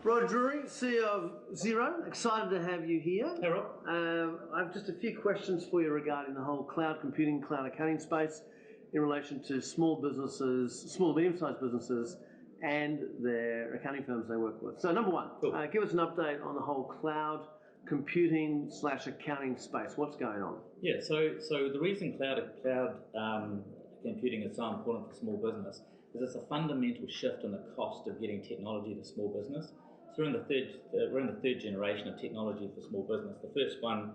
Rod Drury, CEO of XERO, excited to have you here. Hey, Rob. I have just a few questions for you regarding the whole cloud computing, cloud accounting space in relation to small businesses, small medium-sized businesses, and their accounting firms they work with. So number one, Cool. Give us an update on the whole cloud computing / accounting space. What's going on? Yeah, so the reason cloud computing is so important for small business is it's a fundamental shift in the cost of getting technology to small business. So we're in the third generation of technology for small business. The first one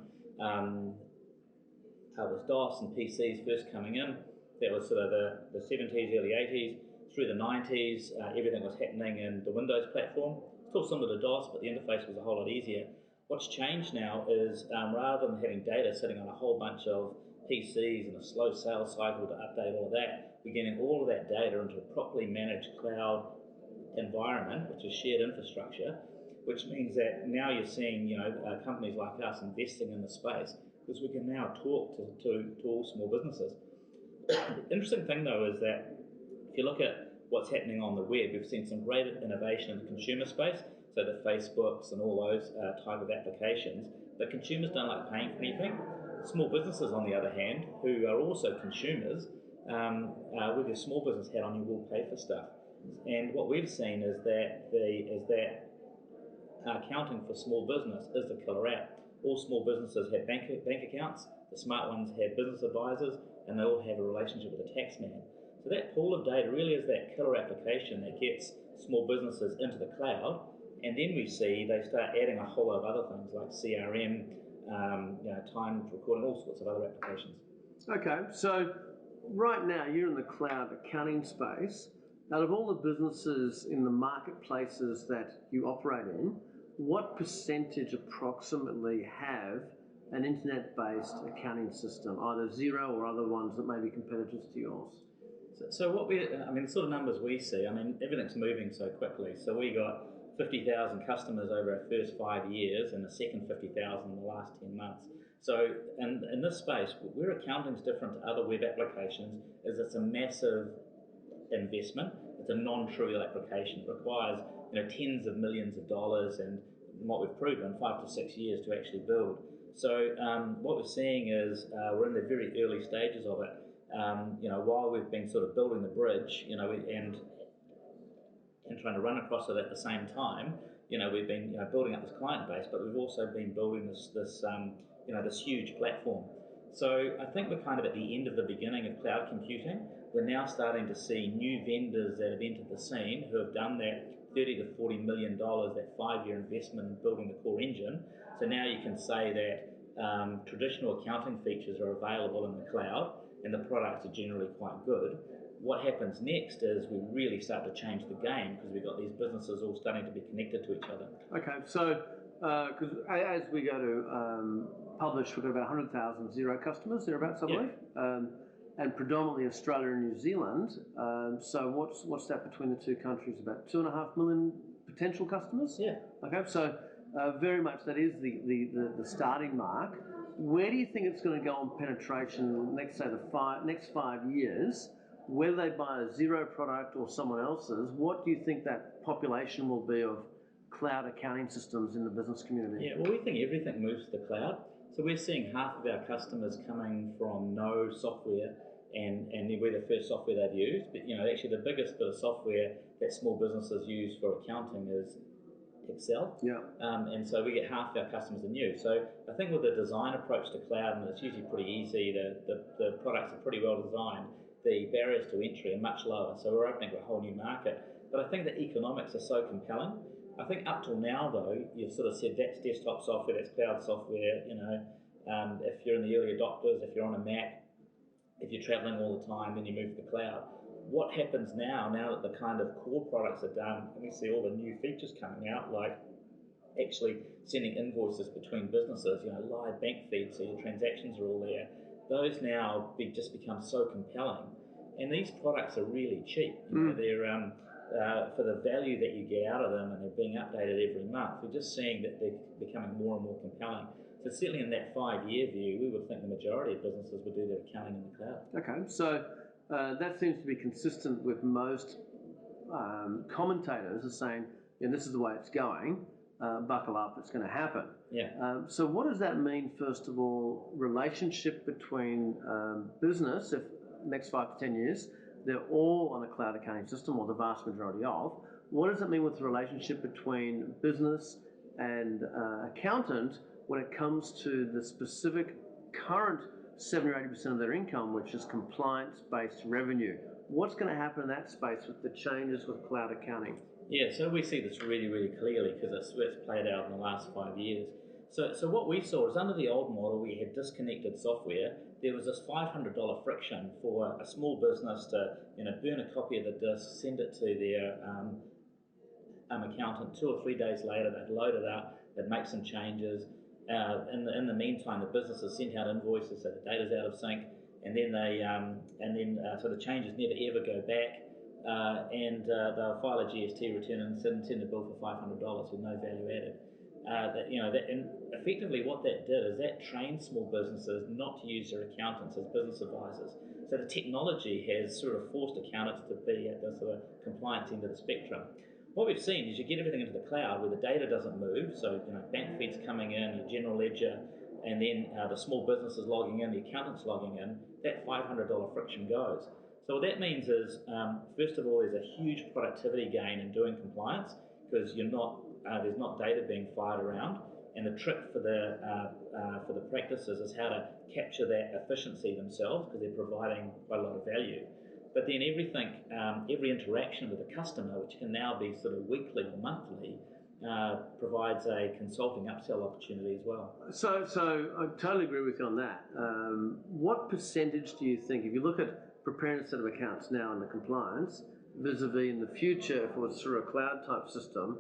was DOS and PCs first coming in. That was sort of the 70s, early 80s. Through the 90s, everything was happening in the Windows platform. Still similar to DOS, but the interface was a whole lot easier. What's changed now is rather than having data sitting on a whole bunch of PCs and a slow sales cycle to update all of that, we're getting all of that data into a properly managed cloud environment, which is shared infrastructure, which means that now you're seeing companies like us investing in the space because we can now talk to all small businesses. The interesting thing though is that if you look at what's happening on the web, we've seen some great innovation in the consumer space, so the Facebooks and all those type of applications, but consumers don't like paying for anything. Small businesses, on the other hand, who are also consumers, with your small business hat on, you will pay for stuff. And what we've seen is that accounting for small business is the killer app. All small businesses have bank accounts, the smart ones have business advisors, and they all have a relationship with a tax man. So that pool of data really is that killer application that gets small businesses into the cloud, and then we see they start adding a whole lot of other things like CRM, time recording, all sorts of other applications. Okay, so right now you're in the cloud accounting space. Out of all the businesses in the marketplaces that you operate in, what percentage approximately have an internet-based accounting system, either XERO or other ones that may be competitors to yours? So the sort of numbers we see, everything's moving so quickly. So we got 50,000 customers over our first 5 years and the second 50,000 in the last 10 months. So in this space, where accounting's different to other web applications is it's a massive investment. It's a non-trivial application. It requires tens of millions of dollars and what we've proven 5 to 6 years to actually build. So what we're seeing is we're in the very early stages of it. While we've been sort of building the bridge, and trying to run across it at the same time, we've been building up this client base, but we've also been building this huge platform. So I think we're kind of at the end of the beginning of cloud computing. We're now starting to see new vendors that have entered the scene who have done that $30 to $40 million, that 5-year investment in building the core engine. So now you can say that traditional accounting features are available in the cloud and the products are generally quite good. What happens next is we really start to change the game because we've got these businesses all starting to be connected to each other. Okay, so because as we go to publish, we've got about 100,000 XERO customers, thereabouts, I believe, and predominantly Australia and New Zealand. So what's that between the two countries? About 2.5 million potential customers? Yeah. Okay, so very much that is the starting mark. Where do you think it's going to go on penetration next 5 years? Whether they buy a XERO product or someone else's, what do you think that population will be of cloud accounting systems in the business community? Yeah, well, we think everything moves to the cloud. So we're seeing half of our customers coming from no software and we're the first software they've used. But, actually the biggest bit of software that small businesses use for accounting is Excel. Yeah. And so we get half of our customers are new. So I think with the design approach to cloud, and it's usually pretty easy, the products are pretty well designed, the barriers to entry are much lower. So we're opening a whole new market. But I think the economics are so compelling. I think up till now, though, you've sort of said that's desktop software, that's cloud software, if you're in the early adopters, if you're on a Mac, if you're traveling all the time, then you move to the cloud. What happens now that the kind of core products are done, and we see all the new features coming out, like actually sending invoices between businesses, live bank feeds, so your transactions are all there. Those now just become so compelling. And these products are really cheap. They're for the value that you get out of them, and they're being updated every month. We're just seeing that they're becoming more and more compelling. So certainly in that 5-year view, we would think the majority of businesses would do their accounting in the cloud. Okay, so that seems to be consistent with most commentators are saying and this is the way it's going, buckle up, it's going to happen. Yeah. So what does that mean, first of all, relationship between business, if next 5 to 10 years, they're all on a cloud accounting system, or the vast majority of, what does it mean with the relationship between business and accountant when it comes to the specific current 70 or 80% of their income, which is compliance-based revenue? What's going to happen in that space with the changes with cloud accounting? Yeah, so we see this really, really clearly because it's played out in the last 5 years. So what we saw is under the old model, we had disconnected software. There was this $500 friction for a small business to burn a copy of the disk, send it to their accountant. 2 or 3 days later, they'd load it up, they'd make some changes. In the meantime, the business has sent out invoices, so the data's out of sync, and then so the changes never ever go back. And they'll file a GST return and send a bill for $500 with no value added. And effectively what that did is that trained small businesses not to use their accountants as business advisors. So the technology has sort of forced accountants to be at the sort of compliance end of the spectrum. What we've seen is you get everything into the cloud where the data doesn't move. So bank feeds coming in, your general ledger, and then the small businesses logging in, the accountants logging in. That $500 friction goes. So what that means is, first of all, there's a huge productivity gain in doing compliance because there's not data being fired around. And the trick for the practices is how to capture that efficiency themselves because they're providing quite a lot of value. But then every interaction with the customer, which can now be sort of weekly or monthly, provides a consulting upsell opportunity as well. So I totally agree with you on that. What percentage do you think, if you look at preparing a set of accounts now in the compliance, vis-a-vis in the future, if it was through a cloud type system,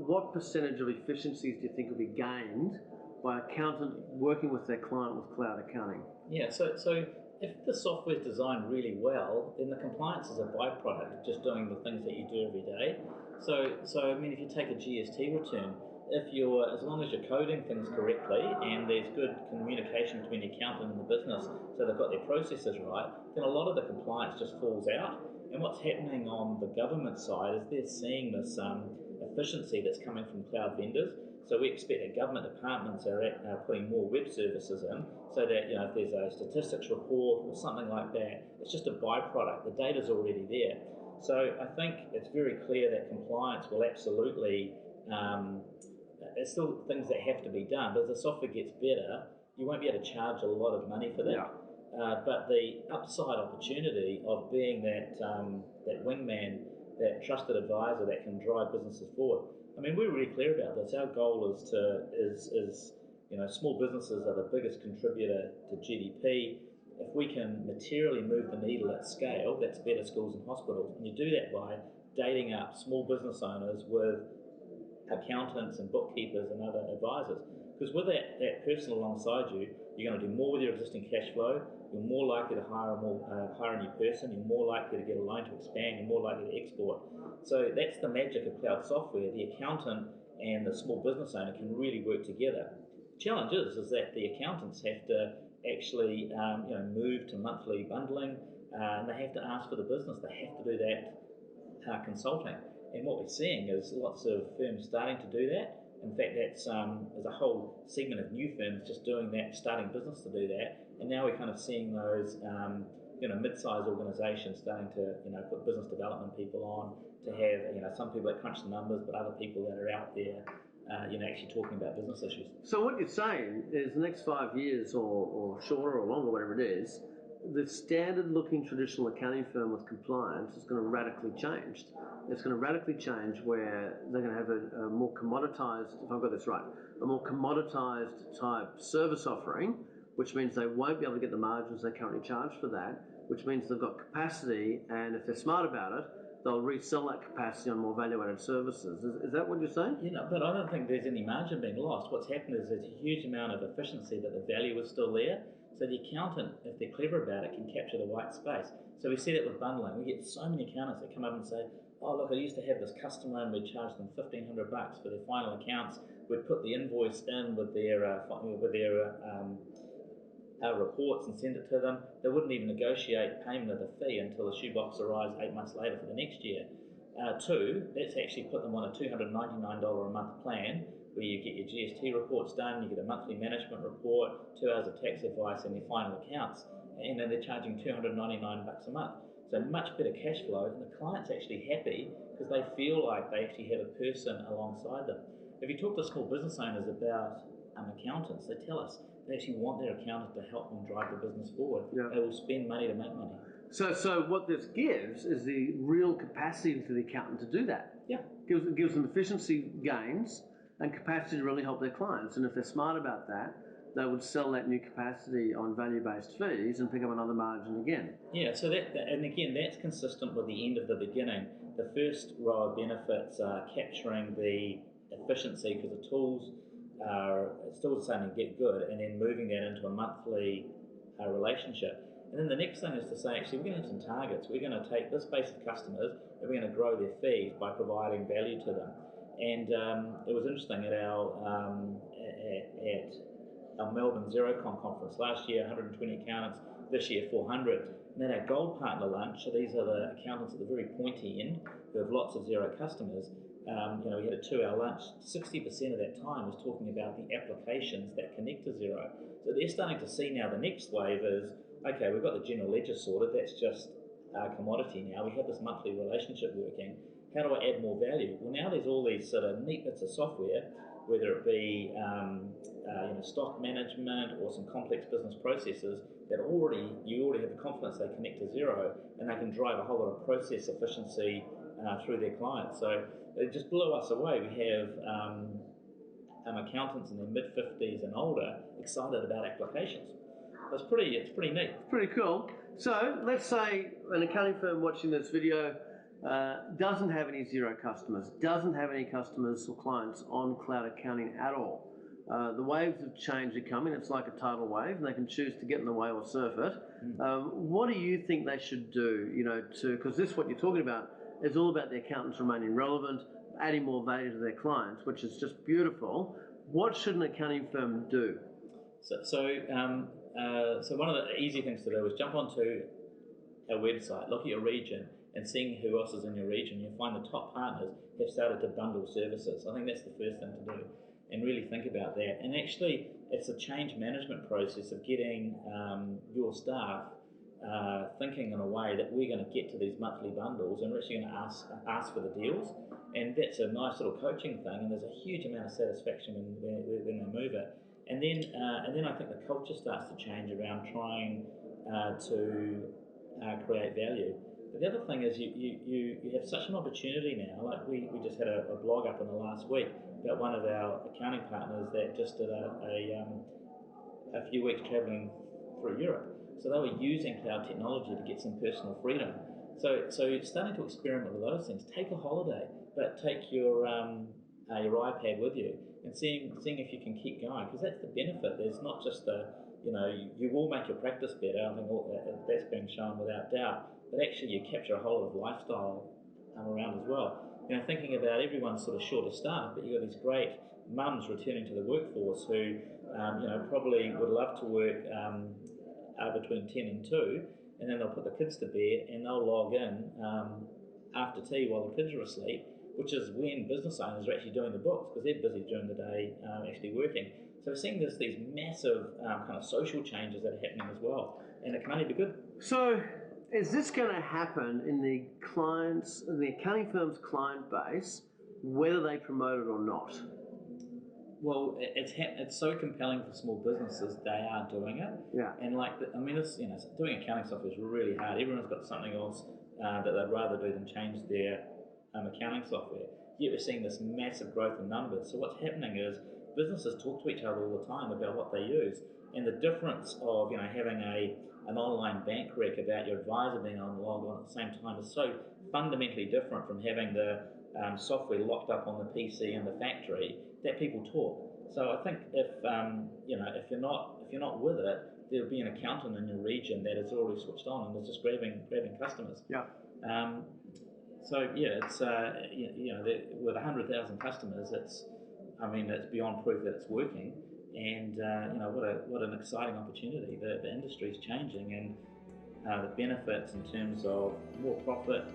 what percentage of efficiencies do you think will be gained by accountant working with their client with cloud accounting? Yeah, so if the software is designed really well, then the compliance is a byproduct of just doing the things that you do every day. So I mean, if you take a GST return, as long as you're coding things correctly and there's good communication between the accountant and the business, so they've got their processes right, then a lot of the compliance just falls out. And what's happening on the government side is they're seeing this efficiency that's coming from cloud vendors. So we expect that government departments are putting more web services in, so that if there's a statistics report or something like that, it's just a byproduct. The data's already there. So I think it's very clear that compliance will absolutely. There's still things that have to be done, but as the software gets better, you won't be able to charge a lot of money for that. Yeah. But the upside opportunity of being that wingman, that trusted advisor that can drive businesses forward. I mean, we're really clear about this. Our goal is small businesses are the biggest contributor to GDP. If we can materially move the needle at scale, that's better schools and hospitals. And you do that by dating up small business owners with accountants and bookkeepers and other advisors. Because with that person alongside you, you're going to do more with your existing cash flow. You're more likely to hire a new person. You're more likely to get a loan to expand. You're more likely to export. So that's the magic of cloud software. The accountant and the small business owner can really work together. The challenge is that the accountants have to actually move to monthly bundling, and they have to ask for the business. They have to do that consulting. And what we're seeing is lots of firms starting to do that. In fact, there's a whole segment of new firms just doing that, starting business to do that. And now we're kind of seeing those mid-sized organisations starting to put business development people on to have some people that crunch the numbers, but other people that are out there actually talking about business issues. So what you're saying is the next 5 years or shorter or longer, whatever it is, the standard-looking traditional accounting firm with compliance is going to radically change. It's going to radically change where they're going to have a more commoditized, if I've got this right, a more commoditized type service offering, which means they won't be able to get the margins they currently charge for that, which means they've got capacity, and if they're smart about it, they'll resell that capacity on more value-added services. Is that what you're saying? But I don't think there's any margin being lost. What's happened is there's a huge amount of efficiency, but the value is still there. So the accountant, if they're clever about it, can capture the white space. So we see that with bundling. We get so many accountants that come up and say, oh, look, I used to have this customer and we'd charge them $1,500 for their final accounts. We'd put the invoice in with their reports and send it to them. They wouldn't even negotiate payment of the fee until the shoebox arrives 8 months later for the next year. Two, let's actually put them on a $299 a month plan where you get your GST reports done, you get a monthly management report, 2 hours of tax advice, and your final accounts. And then they're charging $299 a month. So much better cash flow, and the client's actually happy because they feel like they actually have a person alongside them. If you talk to small business owners about accountants, they tell us they actually want their accountant to help them drive the business forward. Yeah. They will spend money to make money. So what this gives is the real capacity for the accountant to do that. Yeah. Gives them efficiency gains and capacity to really help their clients. And if they're smart about that, they would sell that new capacity on value-based fees and pick up another margin again. Yeah, so and again, that's consistent with the end of the beginning. The first row of benefits are capturing the efficiency because the tools are still starting to get good, and then moving that into a monthly relationship. And then the next thing is to say, actually, we're going to have some targets. We're going to take this base of customers and we're going to grow their fees by providing value to them. And it was interesting at our Melbourne XERO conference last year, 120 accountants, this year 400. And then our gold partner lunch, so these are the accountants at the very pointy end who have lots of XERO customers. We had a 2-hour lunch. 60% of that time was talking about the applications that connect to XERO. So they're starting to see now the next wave is, okay, we've got the general ledger sorted, that's just our commodity now, we have this monthly relationship working, how do I add more value? Well, now there's all these sort of neat bits of software, whether it be stock management or some complex business processes that you already have the confidence they connect to XERO, and they can drive a whole lot of process efficiency through their clients. So it just blew us away. We have accountants in their mid-50s and older excited about applications. It's pretty neat. Pretty cool. So let's say an accounting firm watching this video doesn't have any XERO customers, doesn't have any customers or clients on cloud accounting at all. The waves of change are coming. It's like a tidal wave, and they can choose to get in the way or surf it. What do you think they should do? Because this, what you're talking about, is all about the accountants remaining relevant, adding more value to their clients, which is just beautiful. What should an accounting firm do? So one of the easy things to do is jump onto our website, look at your region, and seeing who else is in your region. You'll find the top partners have started to bundle services. I think that's the first thing to do, and really think about that. And actually, it's a change management process of getting your staff thinking in a way that we're going to get to these monthly bundles, and we're actually going to ask for the deals. And that's a nice little coaching thing, and there's a huge amount of satisfaction when they move it. And then I think the culture starts to change around trying to create value. But the other thing is you have such an opportunity now. Like we just had a blog up in the last week about one of our accounting partners that just did a few weeks travelling through Europe. So they were using cloud technology to get some personal freedom. So you're starting to experiment with those things. Take a holiday, but take your iPad with you and seeing if you can keep going, because that's the benefit. There's not just you will make your practice better. I think that's been shown without doubt. But actually, you capture a whole lot of lifestyle around as well. Thinking about everyone's sort of short of staff, but you've got these great mums returning to the workforce who, probably would love to work between 10 and 2, and then they'll put the kids to bed and they'll log in after tea while the kids are asleep, which is when business owners are actually doing the books because they're busy during the day actually working. So we're seeing these massive kind of social changes that are happening as well, and it can only be good. So is this going to happen in the accounting firm's client base, whether they promote it or not? Well, it's so compelling for small businesses. They are doing it. Yeah. And doing accounting software is really hard. Everyone's got something else that they'd rather do than change their accounting software. Yet we're seeing this massive growth in numbers. So what's happening is businesses talk to each other all the time about what they use, and the difference of having an online bank rec about your advisor being on at the same time is so fundamentally different from having the software locked up on the PC in the factory that people talk. So I think if you're not with it, there'll be an accountant in your region that is already switched on and is just grabbing customers. Yeah. It's with 100,000 customers, it's beyond proof that it's working. And what an exciting opportunity. The industry is changing, and the benefits in terms of more profit,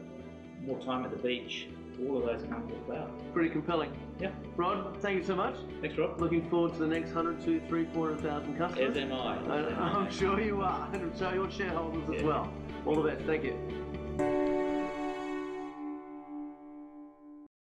more time at the beach, all of those come to the cloud. Pretty compelling. Yeah. Rod, thank you so much. Thanks, Rob. Looking forward to the next 100, 200, 300, 400,000 customers. As am I. I'm sure you are, and I'm sure your shareholders as well. All the best. Thank you.